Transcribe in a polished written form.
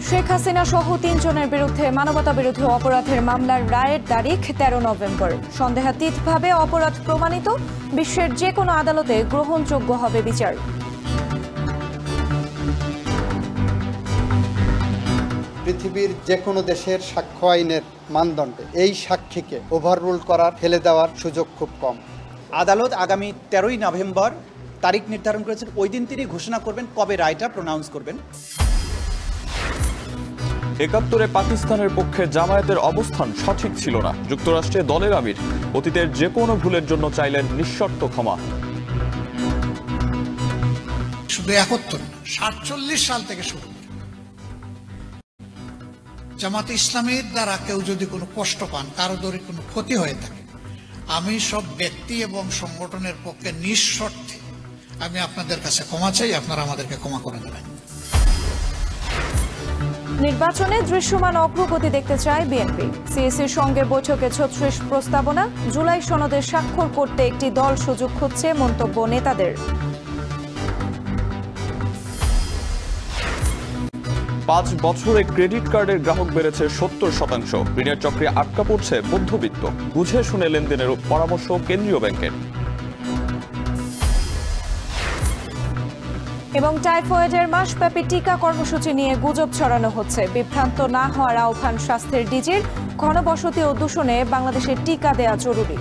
শেখ হাসিনা সহ ৩ জনের বিরুদ্ধে মানবতাবিরোধী অপরাধের মামলার রায়ের তারিখ ১৩ নভেম্বর। সন্দেহাতীতভাবে অপরাধ প্রমাণিত, বিশ্বের যে কোনো আদালতে গ্রহণযোগ্য হবে বিচার। পৃথিবীর যে কোনো দেশের সাক্ষ্য আইনের মানদণ্ডে এই সাক্ষীকে ওভাররুল করার, ফেলে দেওয়ার সুযোগ খুব কম। আদালত আগামী ১৩ই নভেম্বর তারিখ নির্ধারণ করেছেন। ওই দিন তিনি ঘোষণা করবেন কবে রায়টা প্রনাউন্স করবেন। ৭১-এ পাকিস্তানের পক্ষে জামায়াতের অবস্থান সঠিক ছিল না। যুক্তরাষ্ট্রে দলের আমির অতীতের যে কোনো ভুলের জন্য চাইলেন নিঃশর্ত ক্ষমা। শুধু ৭১ ৪৭ সাল থেকে শুরু জামাতে ইসলামীর দ্বারা কেউ যদি কোনো কষ্ট পান, কারো যদি কোনো ক্ষতি হয়ে থাকে, আমি সব ব্যক্তি এবং সংগঠনের পক্ষে নিঃশর্তে আমি আপনাদের কাছে ক্ষমা চাই, আপনারা আমাদেরকে ক্ষমা করে দেবেন। নির্বাচনে দৃশ্যমান অগ্রগতি দেখতে চায় বিএনপি। সিএসির সঙ্গে বৈঠকে ৩৬ প্রস্তাবনা। জুলাই সনদে স্বাক্ষর করতে একটি দল সুযোগ খুঁজছে, মন্তব্য নেতাদের। ৫ বছরে ক্রেডিট কার্ডের গ্রাহক বেড়েছে ৭০%। ঋণের চক্রে আটকা পড়ছে মধ্যবিত্ত। বুঝে শুনে লেনদেনের পরামর্শ কেন্দ্রীয় ব্যাংকের। এবং টাইফয়েডের মাসব্যাপী টিকা কর্মসূচি নিয়ে গুজব ছড়ানো হচ্ছে। বিভ্রান্ত না হওয়ার আহ্বান স্বাস্থ্যের ডিজির। ঘনবসতি ও দূষণে বাংলাদেশের টিকা দেয়া জরুরি।